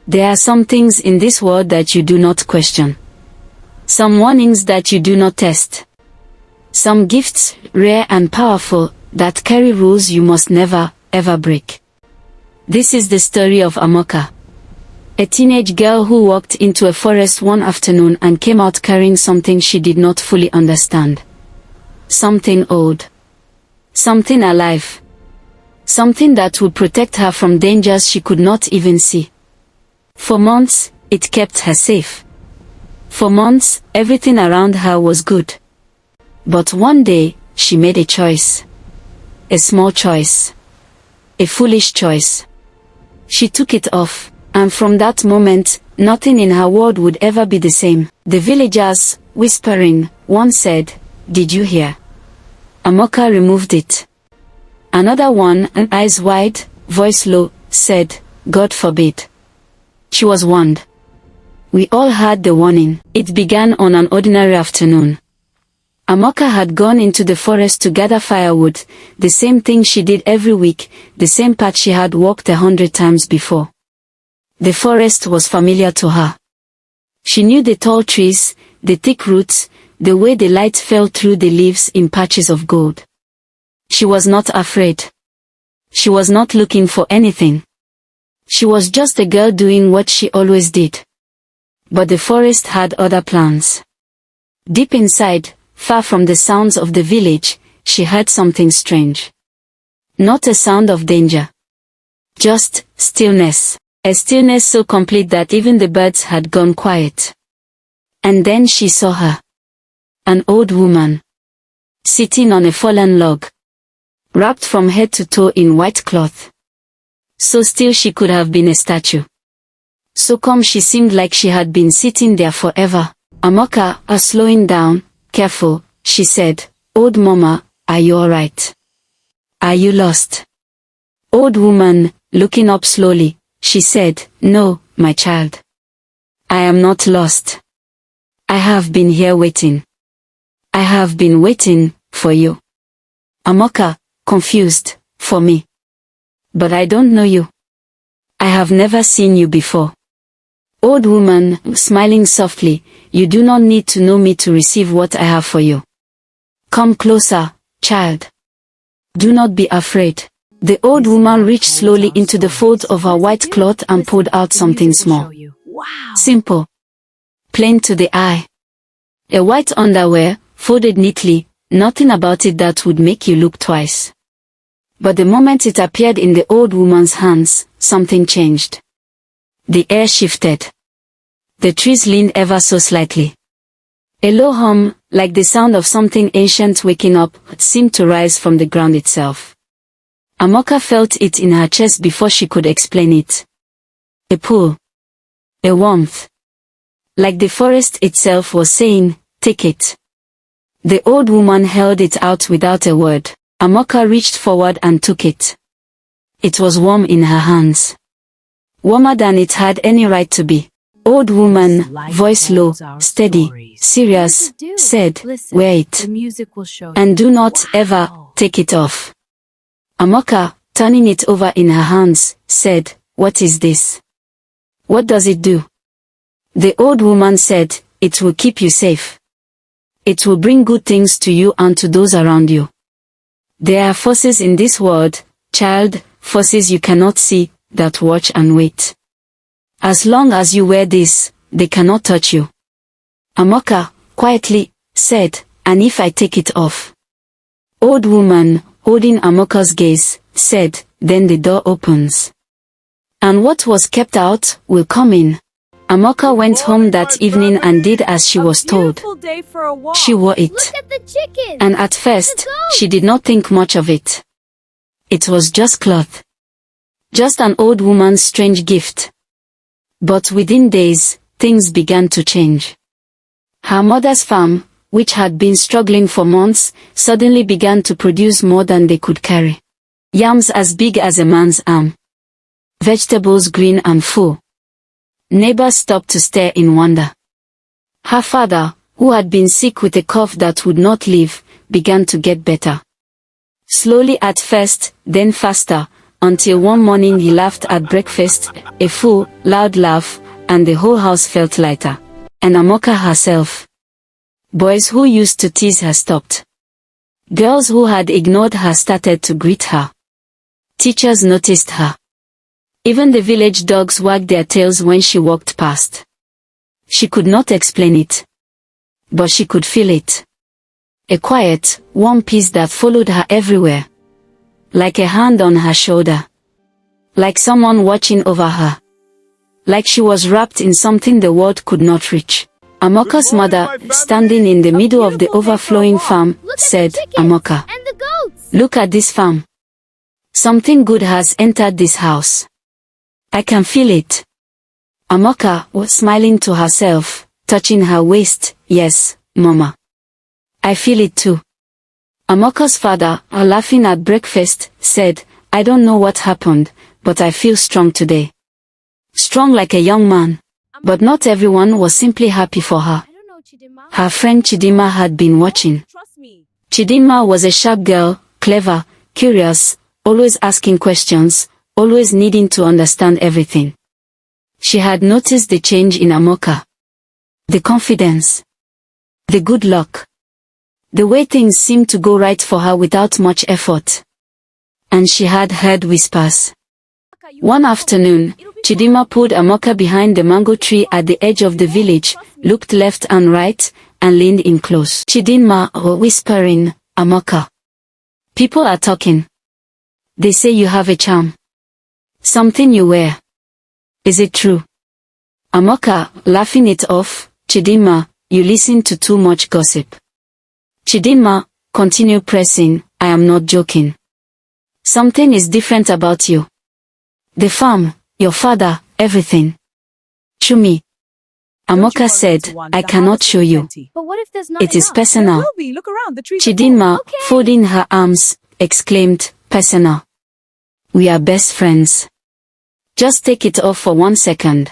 There are some things in this world that you do not question. Some warnings that you do not test. Some gifts, rare and powerful, that carry rules you must never, ever break. This is the story of Amaka. A teenage girl who walked into a forest one afternoon and came out carrying something she did not fully understand. Something old. Something alive. Something that would protect her from dangers she could not even see. For months, it kept her safe. For months, everything around her was good. But one day, she made a choice. A small choice. A foolish choice. She took it off, and from that moment, nothing in her world would ever be the same. The villagers, whispering, one said, "Did you hear? Amaka removed it." Another one, eyes wide, voice low, said, "God forbid." She was warned. We all heard the warning. It began on an ordinary afternoon. Amaka had gone into the forest to gather firewood, the same thing she did every week, the same path she had walked 100 times before. The forest was familiar to her. She knew the tall trees, the thick roots, the way the light fell through the leaves in patches of gold. She was not afraid. She was not looking for anything. She was just a girl doing what she always did. But the forest had other plans. Deep inside, far from the sounds of the village, she heard something strange. Not a sound of danger. Just stillness. A stillness so complete that even the birds had gone quiet. And then she saw her. An old woman. Sitting on a fallen log. Wrapped from head to toe in white cloth. So still she could have been a statue. So calm she seemed like she had been sitting there forever. "Amaka, slowing down, careful," she said. "Old mama, are you alright? Are you lost?" Old woman, looking up slowly, she said, "No, my child. I am not lost. I have been here waiting. I have been waiting for you." Amaka, confused, "For me? But I don't know you. I have never seen you before." Old woman, smiling softly, "You do not need to know me to receive what I have for you. Come closer, child. Do not be afraid." The old woman reached slowly into the folds of her white cloth and pulled out something small. Simple. Plain to the eye. A white underwear, folded neatly, nothing about it that would make you look twice. But the moment it appeared in the old woman's hands, something changed. The air shifted. The trees leaned ever so slightly. A low hum, like the sound of something ancient waking up, seemed to rise from the ground itself. Amaka felt it in her chest before she could explain it. A pull. A warmth. Like the forest itself was saying, "Take it." The old woman held it out without a word. Amaka reached forward and took it. It was warm in her hands. Warmer than it had any right to be. Old woman, voice low, steady, serious, said, "Wear it. And do not ever take it off." Amaka, turning it over in her hands, said, "What is this? What does it do?" The old woman said, "It will keep you safe. It will bring good things to you and to those around you. There are forces in this world, child, forces you cannot see, that watch and wait. As long as you wear this, they cannot touch you." Amaka, quietly, said, "And if I take it off?" Old woman, holding Amaka's gaze, said, "Then the door opens. And what was kept out, will come in." Amaka went home that evening and did as she was told. She wore it. And at first, she did not think much of it. It was just cloth. Just an old woman's strange gift. But within days, things began to change. Her mother's farm, which had been struggling for months, suddenly began to produce more than they could carry. Yams as big as a man's arm. Vegetables green and full. Neighbors stopped to stare in wonder. Her father, who had been sick with a cough that would not leave, began to get better. Slowly at first, then faster, until one morning he laughed at breakfast, a full, loud laugh, and the whole house felt lighter. And Amaka herself. Boys who used to tease her stopped. Girls who had ignored her started to greet her. Teachers noticed her. Even the village dogs wagged their tails when she walked past. She could not explain it, but she could feel it. A quiet, warm peace that followed her everywhere. Like a hand on her shoulder. Like someone watching over her. Like she was wrapped in something the world could not reach. Amaka's mother, standing in the middle of the overflowing farm, said, "Amaka, look at this farm. Something good has entered this house. I can feel it." Amaka was smiling to herself, touching her waist. "Yes, Mama. I feel it too." Amaka's father, laughing at breakfast, said, "I don't know what happened, but I feel strong today. Strong like a young man." But not everyone was simply happy for her. Her friend Chidima had been watching. Chidima was a sharp girl, clever, curious, always asking questions, always needing to understand everything. She had noticed the change in Amaka. The confidence. The good luck. The way things seemed to go right for her without much effort. And she had heard whispers. One afternoon, Chidima pulled Amaka behind the mango tree at the edge of the village, looked left and right, and leaned in close. Chidima was whispering, "Amaka. People are talking. They say you have a charm. Something you wear. Is it true?" Amaka, laughing it off, "Chidima, you listen to too much gossip." Chidima, continued pressing, "I am not joking. Something is different about you. The farm, your father, everything. Show me." Amaka said, "I cannot show you. But what if there's not It is enough? personal." Will be. Look around. The trees are Chidima, Okay. folding her arms, exclaimed, "Personal. We are best friends. Just take it off for 1 second.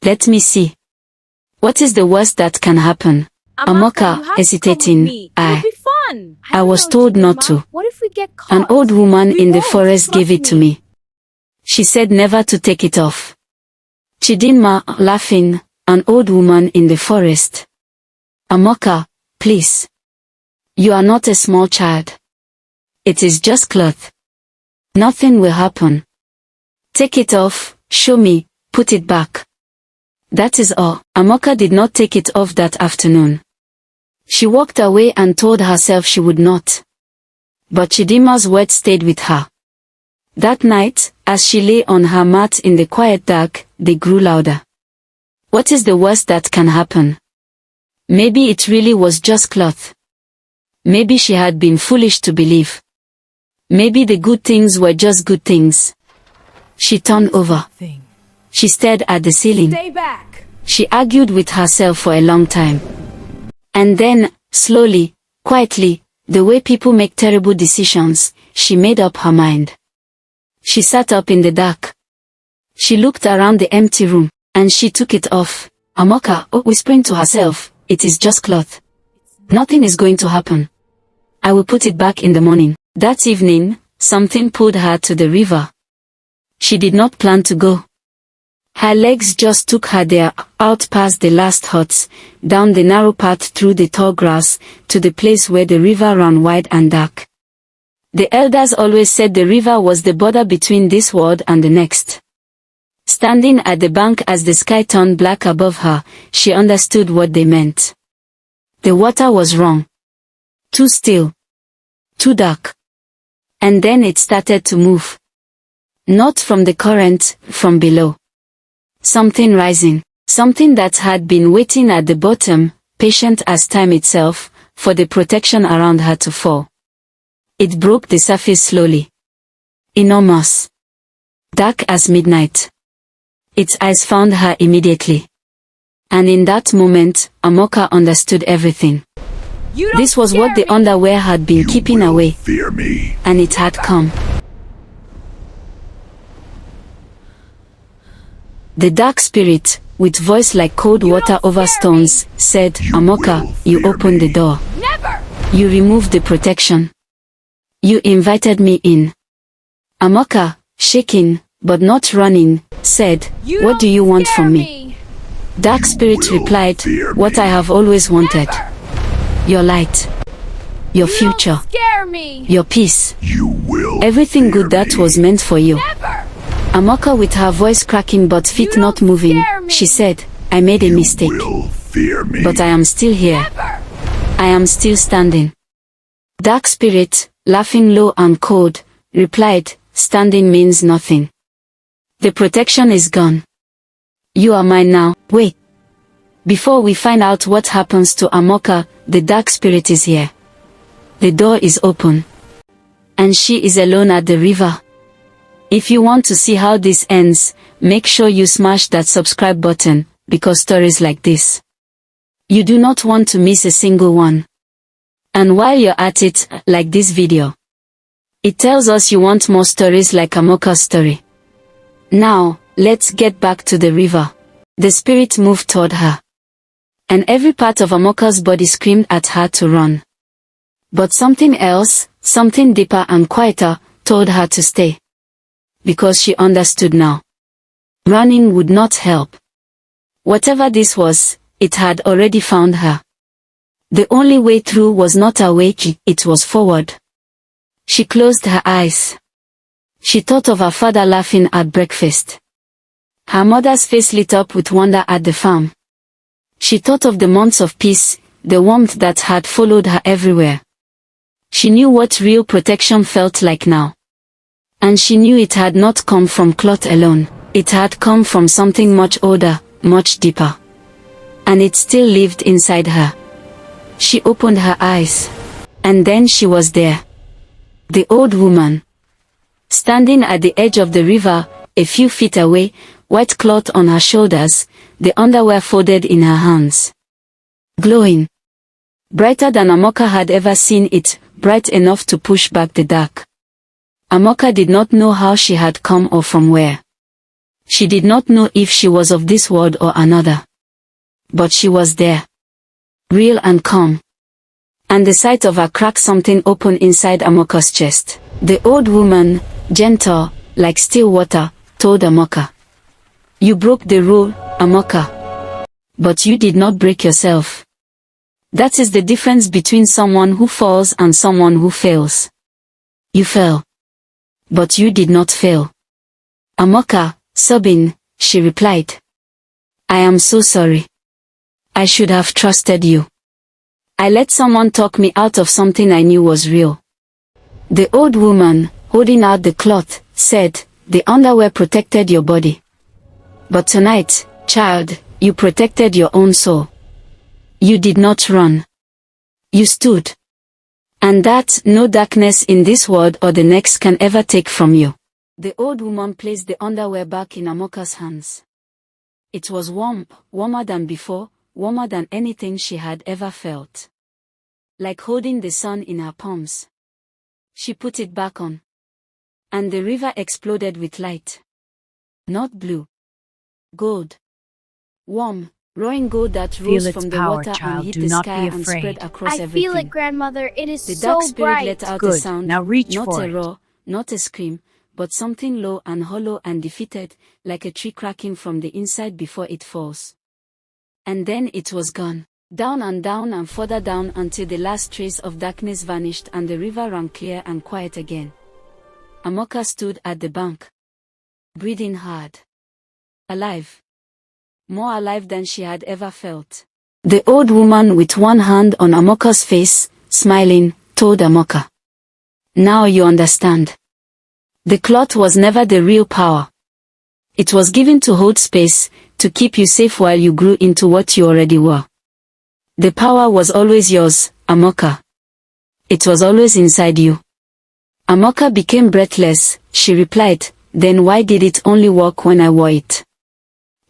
Let me see. What is the worst that can happen?" Amaka, you have to hesitating, come with me. It'll be fun. I was don't know, told not Chidima. to. What if we get caught? "An old woman We in the won't, forest gave it trust to me. She said never to take it off." Chidima, laughing, "An old woman in the forest. Amaka, please. You are not a small child. It is just cloth. Nothing will happen. Take it off, show me, put it back." That is all. Amaka did not take it off that afternoon. She walked away and told herself she would not. But Chidima's words stayed with her. That night, as she lay on her mat in the quiet dark, they grew louder. What is the worst that can happen? Maybe it really was just cloth. Maybe she had been foolish to believe. Maybe the good things were just good things. She turned over. thing. She stared at the ceiling. Stay back. She argued with herself for a long time. And then, slowly, quietly, the way people make terrible decisions, she made up her mind. She sat up in the dark. She looked around the empty room, and she took it off. Amaka, whispering to herself, "It is just cloth. Nothing is going to happen. I will put it back in the morning." That evening, something pulled her to the river. She did not plan to go. Her legs just took her there, out past the last huts, down the narrow path through the tall grass, to the place where the river ran wide and dark. The elders always said the river was the border between this world and the next. Standing at the bank as the sky turned black above her, she understood what they meant. The water was wrong. Too still. Too dark. And then it started to move. Not from the current, from below. Something rising. Something that had been waiting at the bottom, patient as time itself, for the protection around her to fall. It broke the surface slowly. Enormous. Dark as midnight. Its eyes found her immediately. And in that moment, Amaka understood everything. You don't This was scare what the me. underwear had been keeping away. Fear me. And it had come. The dark spirit, with voice like cold water don't over scare stones, said, "Amaka, will you fear opened the me." door. Never. You removed the protection. You invited me in." Amaka, shaking, but not running, said, You "What do don't you want scare from me?" Dark Spirit replied, "What I have always wanted. Your light. Your You future. don't scare me. Your peace. You will Everything fear good that me. was meant for you." Never. Amaka, with her voice cracking but feet You not don't moving, scare me. she said, "I made a mistake. Will fear me. But I am still here. Never. I am still standing." Dark Spirit, laughing low and cold, replied, "Standing means nothing. The protection is gone. You are mine now." Wait. Before we find out what happens to Amaka, the Dark Spirit is here. The door is open. And she is alone at the river. If you want to see how this ends, make sure you smash that subscribe button, because stories like this, you do not want to miss a single one. And while you're at it, like this video. It tells us you want more stories like Amaka's story. Now, let's get back to the river. The spirit moved toward her. And every part of Amaka's body screamed at her to run. But something else, something deeper and quieter, told her to stay. Because she understood now. Running would not help. Whatever this was, it had already found her. The only way through was not away, it was forward. She closed her eyes. She thought of her father laughing at breakfast. Her mother's face lit up with wonder at the farm. She thought of the months of peace, the warmth that had followed her everywhere. She knew what real protection felt like now. And she knew it had not come from cloth alone. It had come from something much older, much deeper. And it still lived inside her. She opened her eyes. And then she was there. The old woman. Standing at the edge of the river, a few feet away, white cloth on her shoulders, the underwear folded in her hands. Glowing. Brighter than Amaka had ever seen it, bright enough to push back the dark. Amaka did not know how she had come or from where. She did not know if she was of this world or another. But she was there. Real and calm. And the sight of her cracked something open inside Amaka's chest. The old woman, gentle, like still water, told Amaka. "You broke the rule, Amaka. But you did not break yourself. That is the difference between someone who falls and someone who fails. You fell. But you did not fail." Amaka, sobbing, she replied. "I am so sorry. I should have trusted you. I let someone talk me out of something I knew was real." The old woman, holding out the cloth, said, "The underwear protected your body. But tonight, child, you protected your own soul. You did not run. You stood. And that no darkness in this world or the next can ever take from you." The old woman placed the underwear back in Amaka's hands. It was warm, warmer than before, warmer than anything she had ever felt. Like holding the sun in her palms. She put it back on. And the river exploded with light. Not blue. Gold. Warm, roaring gold that Feel rose its from the power, water child. and hit Do the not sky be and afraid. spread across I everything. feel it, grandmother. It is The so dark spirit bright. let out a Good. sound, Now reach not for a it. roar, not a scream, but something low and hollow and defeated, like a tree cracking from the inside before it falls. And then it was gone. Down and further down until the last trace of darkness vanished and the river ran clear and quiet again. Amaka stood at the bank. Breathing hard. Alive. More alive than she had ever felt. The old woman with one hand on Amaka's face, smiling, told Amaka. "Now you understand. The cloth was never the real power. It was given to hold space, to keep you safe while you grew into what you already were. The power was always yours, Amaka. It was always inside you." Amaka became breathless. She replied, "Then why did it only work when I wore it?"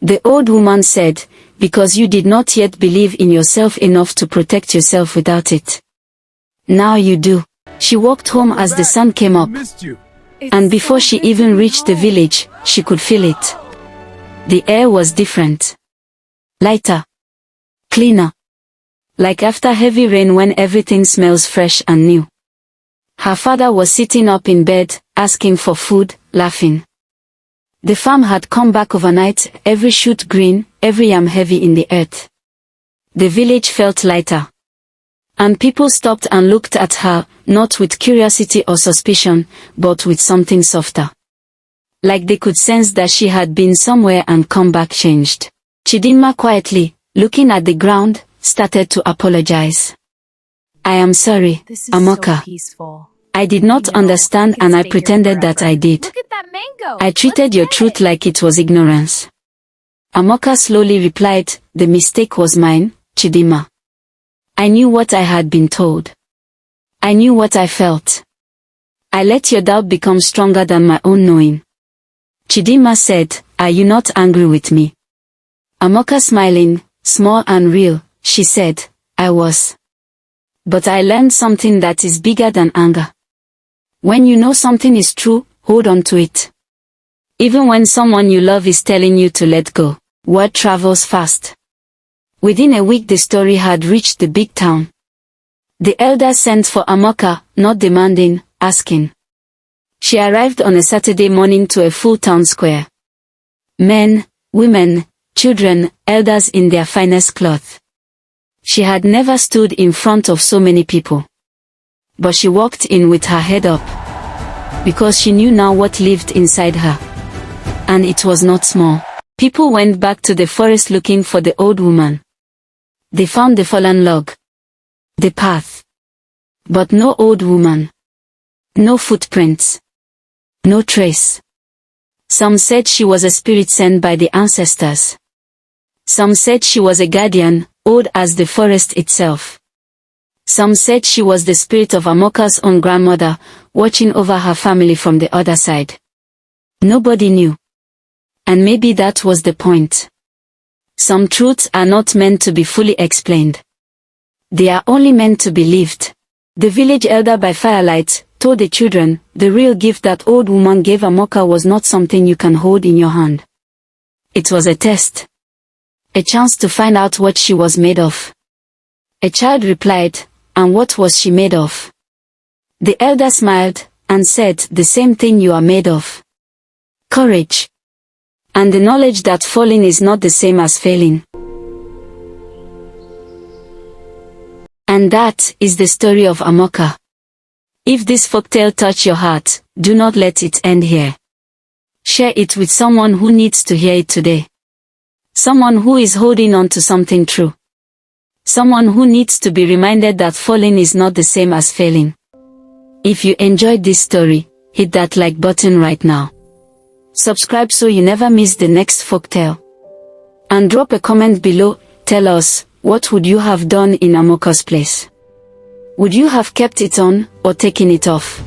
The old woman said, "Because you did not yet believe in yourself enough to protect yourself without it. Now you do." She walked home as the sun came up. Missed you. And before she even reached the village, she could feel it. The air was different. Lighter. Cleaner. Like after heavy rain when everything smells fresh and new. Her father was sitting up in bed, asking for food, laughing. The farm had come back overnight, every shoot green, every yam heavy in the earth. The village felt lighter. And people stopped and looked at her, not with curiosity or suspicion, but with something softer. Like they could sense that she had been somewhere and come back changed. Chidinma quietly, looking at the ground, started to apologize. I am sorry, This is Amaka. so peaceful. I did not You know, understand I can and I stay here pretended that forever. I did. Look at that mango. I treated your truth like it was ignorance. Amaka slowly replied, the mistake was mine, Chidinma. I knew what I had been told. I knew what I felt. I let your doubt become stronger than my own knowing. Chidinma said, are you not angry with me? Amaka smiling, small and real, she said, I was. But I learned something that is bigger than anger. When you know something is true, hold on to it. Even when someone you love is telling you to let go, word travels fast. Within a week the story had reached the big town. The elders sent for Amaka, not demanding, asking. She arrived on a Saturday morning to a full town square. Men, women, children, elders in their finest cloth. She had never stood in front of so many people. But she walked in with her head up. Because she knew now what lived inside her. And it was not small. People went back to the forest looking for the old woman. They found the fallen log. The path. But no old woman. No footprints. No trace. Some said she was a spirit sent by the ancestors. Some said she was a guardian, old as the forest itself. Some said she was the spirit of Amaka's own grandmother, watching over her family from the other side. Nobody knew. And maybe that was the point. Some truths are not meant to be fully explained. They are only meant to be lived. The village elder by firelight told the children, the real gift that old woman gave Amaka was not something you can hold in your hand. It was a test. A chance to find out what she was made of. A child replied, and what was she made of? The elder smiled, and said, the same thing you are made of. Courage. And the knowledge that falling is not the same as failing. And that is the story of Amaka. If this folktale touched your heart, do not let it end here. Share it with someone who needs to hear it today. Someone who is holding on to something true. Someone who needs to be reminded that falling is not the same as failing. If you enjoyed this story, hit that like button right now. Subscribe so you never miss the next folktale. And drop a comment below, tell us, what would you have done in Amaka's place? Would you have kept it on, or taken it off?